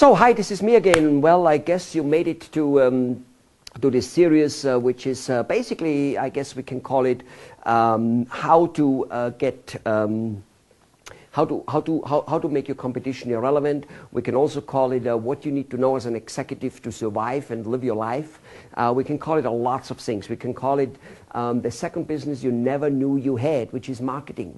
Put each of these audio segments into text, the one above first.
So, hi, this is me again. Well, I guess you made it to this series, which is basically, I guess we can call it how to get how to make your competition irrelevant. We can also call it what you need to know as an executive to survive and live your life. We can call it lots of things. We can call it the second business you never knew you had, which is marketing.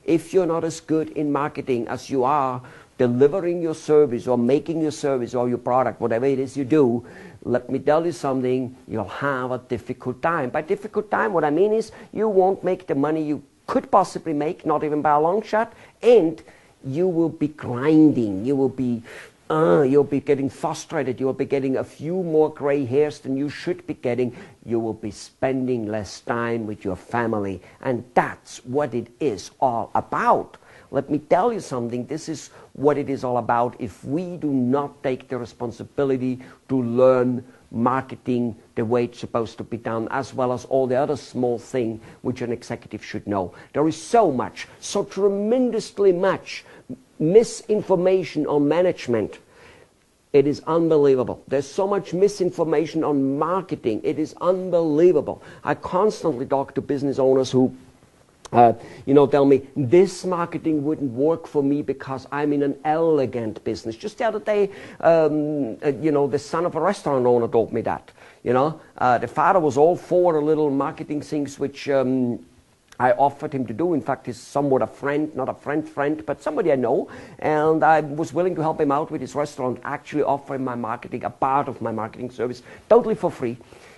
If you're not as good in marketing as you are delivering your service or making your service or your product, whatever it is you do, let me tell you something, you'll have a difficult time. By difficult time, what I mean is you won't make the money you could possibly make, not even by a long shot, and you will be grinding. You'll be getting frustrated. You will be getting a few more gray hairs than you should be getting. You will be spending less time with your family, and that's what it is all about. Let me tell you something, this is what it is all about if we do not take the responsibility to learn marketing the way it's supposed to be done, as well as all the other small things which an executive should know. There is so tremendously much misinformation on management. It is unbelievable. There's so much misinformation on marketing. It is unbelievable. I constantly talk to business owners who tell me, this marketing wouldn't work for me because I'm in an elegant business. Just the other day, the son of a restaurant owner told me that. The father was all for the little marketing things which I offered him to do. In fact, he's somewhat a friend, not a friend, but somebody I know. And I was willing to help him out with his restaurant, actually offering my marketing, a part of my marketing service, totally for free.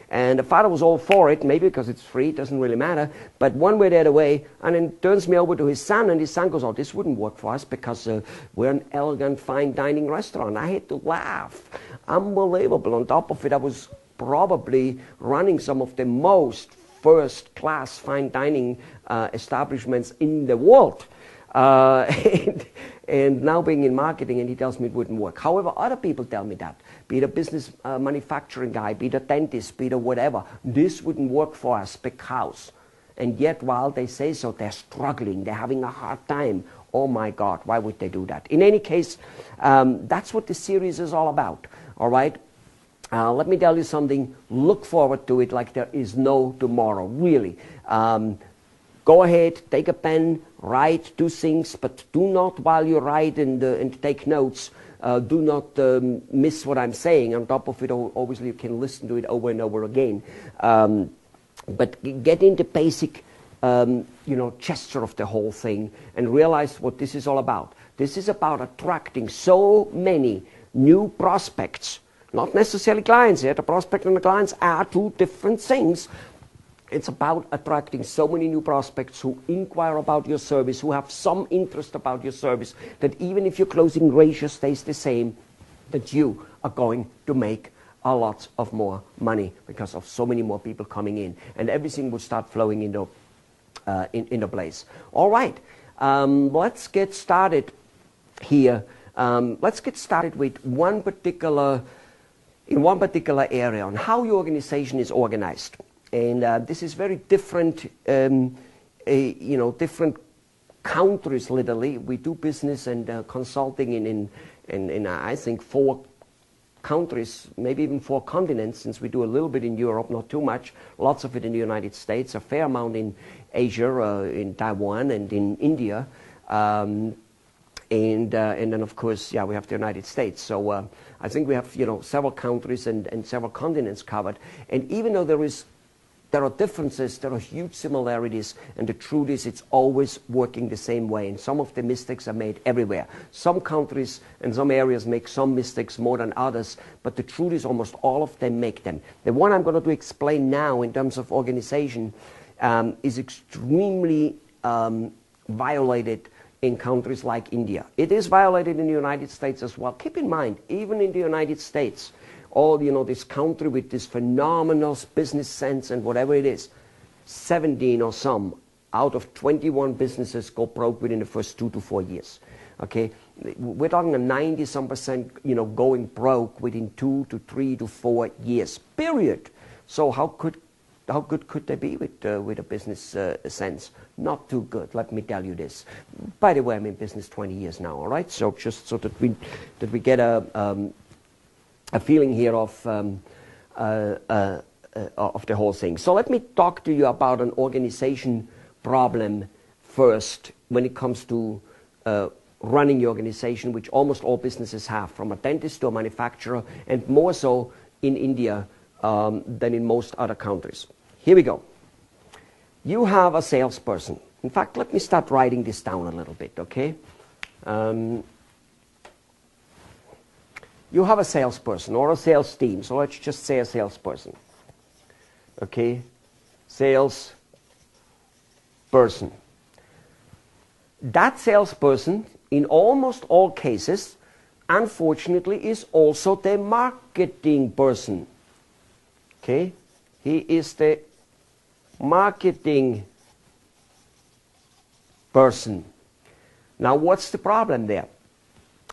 And the father was all for it, maybe because it's free, it doesn't really matter, but one way or the other way, and then turns me over to his son, and his son goes, oh, this wouldn't work for us because we're an elegant, fine dining restaurant. I had to laugh. Unbelievable. On top of it, I was probably running some of the most first-class fine dining establishments in the world. And now being in marketing, and he tells me it wouldn't work. However, other people tell me that. Be it a business manufacturing guy, be it a dentist, be it a whatever. This wouldn't work for us because. And yet, while they say so, they're struggling. They're having a hard time. Oh, my God, why would they do that? In any case, that's what this series is all about. All right? Let me tell you something. Look forward to it like there is no tomorrow. Really. Go ahead, take a pen, write, do things, but do not, while you write and take notes, do not miss what I'm saying. On top of it, obviously, you can listen to it over and over again. But get in the basic, gesture of the whole thing and realize what this is all about. This is about attracting so many new prospects, not necessarily clients here. The prospect and the clients are two different things. It's about attracting so many new prospects who inquire about your service, who have some interest about your service, that even if your closing ratio stays the same, that you are going to make a lot of more money because of so many more people coming in, and everything will start flowing into place. All right, let's get started here. Let's get started with one particular area on how your organization is organized. And this is very different, different countries, literally. We do business and consulting in I think 4 countries, maybe even 4 continents, since we do a little bit in Europe, not too much, lots of it in the United States, a fair amount in Asia, in Taiwan and in India. And then, of course, we have the United States. So I think we have, several countries and several continents covered. And even though there are differences, there are huge similarities, and the truth is it's always working the same way, and some of the mistakes are made everywhere. Some countries and some areas make some mistakes more than others, but the truth is almost all of them make them. The one I'm going to explain now in terms of organization is extremely violated in countries like India. It is violated in the United States as well. Keep in mind, even in the United States, this country with this phenomenal business sense and whatever it is, 17 or some out of 21 businesses go broke within the first 2 to 4 years. Okay, we're talking a 90% going broke within 2 to 3 to 4 years. Period. So how could how good could they be with a business sense? Not too good, let me tell you this. By the way, I'm in business 20 years now, all right? So just so that we get a feeling here of the whole thing. So let me talk to you about an organization problem first when it comes to running your organization, which almost all businesses have, from a dentist to a manufacturer, and more so in India than in most other countries. Here we go. You have a salesperson. In fact, let me start writing this down a little bit, okay? You have a salesperson or a sales team, so let's just say a salesperson. Okay? Salesperson. That salesperson, in almost all cases, unfortunately, is also the marketing person. Okay? He is the marketing person. Now, what's the problem there?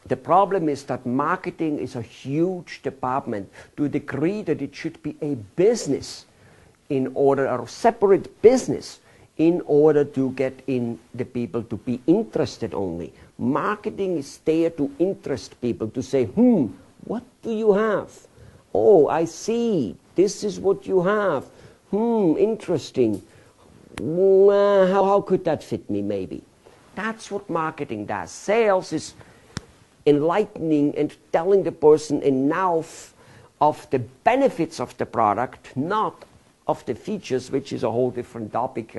The problem is that marketing is a huge department to a degree that it should be a business in order, a separate business, in order to get in the people to be interested only. Marketing is there to interest people, to say, what do you have? Oh, I see. This is what you have. Interesting. Well, how could that fit me, maybe? That's what marketing does. Sales is enlightening and telling the person enough of the benefits of the product, not of the features, which is a whole different topic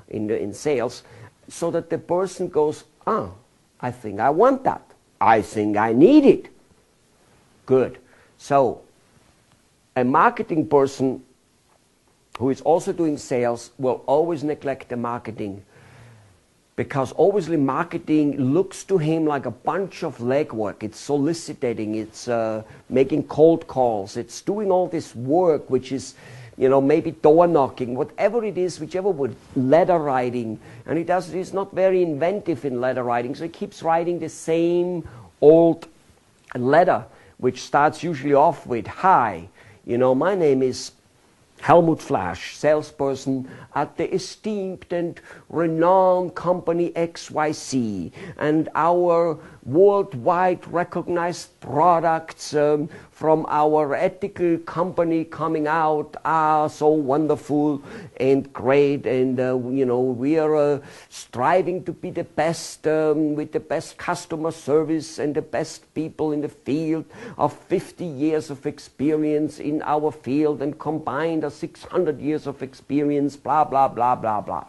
in sales, so that the person goes, I think I want that. I think I need it. Good. So a marketing person who is also doing sales will always neglect the marketing, because obviously marketing looks to him like a bunch of legwork. It's soliciting, it's making cold calls, it's doing all this work, which is, maybe door knocking, whatever it is, whichever word, letter writing. And he's not very inventive in letter writing, so he keeps writing the same old letter, which starts usually off with, hi, my name is Helmut Flasch, salesperson at the esteemed and renowned company XYZ, and our worldwide recognized products from our ethical company coming out are so wonderful and great, and we are striving to be the best with the best customer service and the best people in the field of 50 years of experience in our field, and combined 600 years of experience, blah, blah, blah, blah, blah.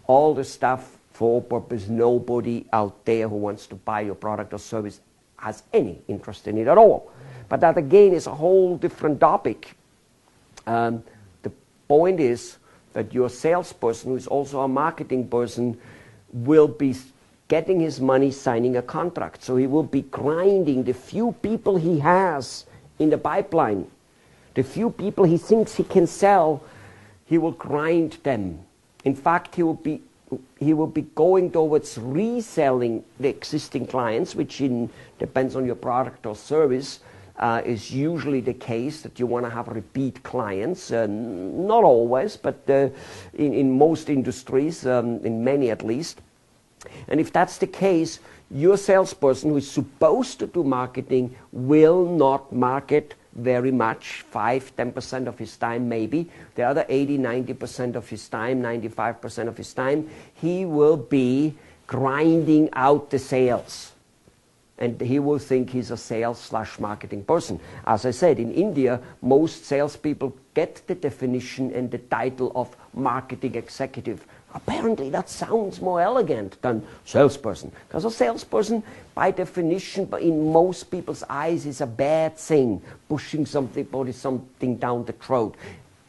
All the stuff for purpose nobody out there who wants to buy your product or service has any interest in it at all. But that again is a whole different topic. The point is that your salesperson, who is also a marketing person, will be getting his money signing a contract. So he will be grinding the few people he has in the pipeline. The few people he thinks he can sell, he will grind them. In fact, he will be going towards reselling the existing clients, which depends on your product or service, is usually the case, that you want to have repeat clients. Not always, but in most industries, in many at least. And if that's the case, your salesperson who is supposed to do marketing will not market very much, 5-10% of his time maybe. The other 80-90% of his time, 95% of his time, he will be grinding out the sales. And he will think he's a sales/marketing person. As I said, in India, most salespeople get the definition and the title of marketing executive. Apparently that sounds more elegant than salesperson, because a salesperson by definition in most people's eyes is a bad thing, pushing something down the throat.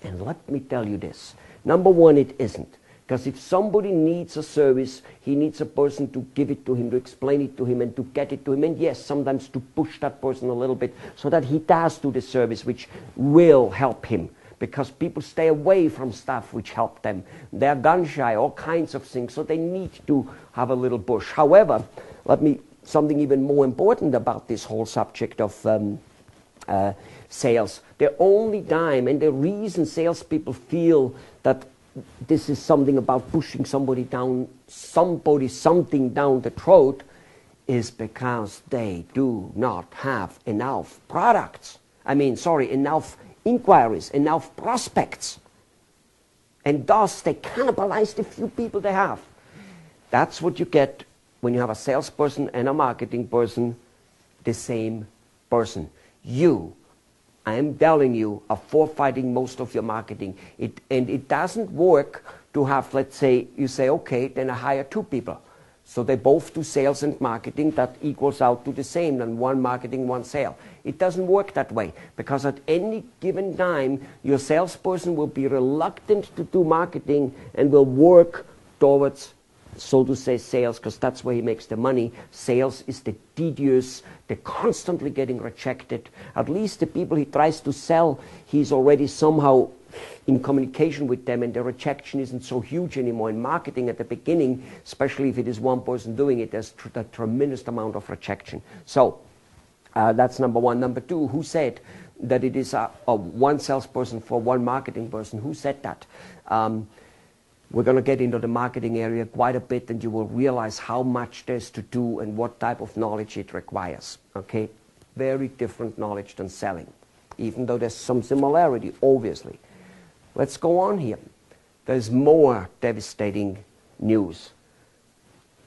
And let me tell you this, number one, it isn't, because if somebody needs a service, he needs a person to give it to him, to explain it to him, and to get it to him, and yes, sometimes to push that person a little bit so that he does do the service which will help him. Because people stay away from stuff which help them. They're gun shy, all kinds of things, so they need to have a little push. However, something even more important about this whole subject of sales. The only time, and the reason salespeople feel that this is something about pushing something down the throat, is because they do not have enough products. Enough inquiries, enough prospects. And thus they cannibalize the few people they have. That's what you get when you have a salesperson and a marketing person, the same person. You, I am telling you, are forfeiting most of your marketing. And it doesn't work to have, let's say, you say, okay, then I hire 2 people. So they both do sales and marketing. That equals out to the same, than 1 marketing, 1 sale. It doesn't work that way, because at any given time, your salesperson will be reluctant to do marketing and will work towards, so to say, sales, because that's where he makes the money. Sales is the tedious, the constantly getting rejected. At least the people he tries to sell, he's already somehow in communication with them, and the rejection isn't so huge anymore. In marketing at the beginning, especially if it is one person doing it, there's a tremendous amount of rejection. So that's number 1. Number 2, who said that it is a 1 salesperson for 1 marketing person? Who said that? We're going to get into the marketing area quite a bit, and you will realize how much there's to do and what type of knowledge it requires. Okay? Very different knowledge than selling, even though there's some similarity, obviously. Let's go on here. There's more devastating news.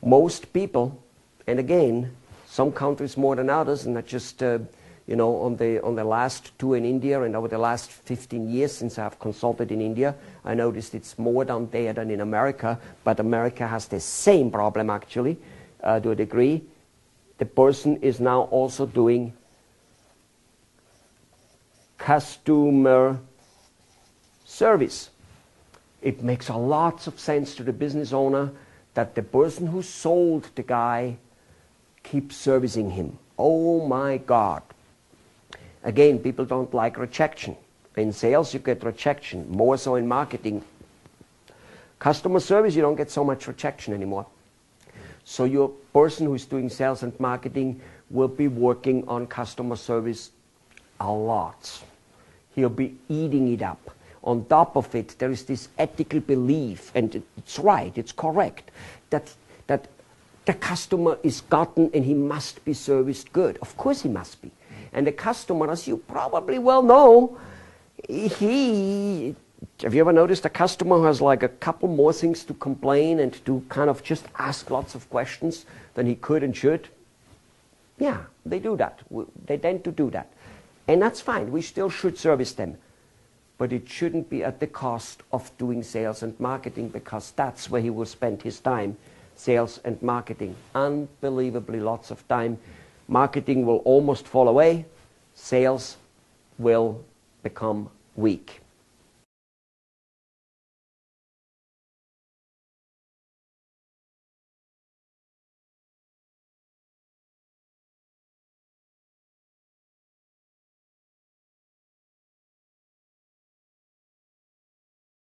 Most people, and again, some countries more than others, and not just on the last 2 in India, and over the last 15 years since I've consulted in India, I noticed it's more down there than in America, but America has the same problem actually, to a degree. The person is now also doing customer service. It makes a lot of sense to the business owner that the person who sold the guy keeps servicing him. Oh my God. Again, people don't like rejection. In sales, you get rejection, more so in marketing. Customer service, you don't get so much rejection anymore. So your person who's doing sales and marketing will be working on customer service a lot. He'll be eating it up. On top of it, there is this ethical belief, and it's right, it's correct, that the customer is gotten and he must be serviced good. Of course he must be. And the customer, as you probably well know, have you ever noticed a customer who has like a couple more things to complain and to kind of just ask lots of questions than he could and should? Yeah, they do that. They tend to do that. And that's fine. We still should service them. But it shouldn't be at the cost of doing sales and marketing, because that's where he will spend his time, sales and marketing. Unbelievably lots of time. Marketing will almost fall away. Sales will become weak.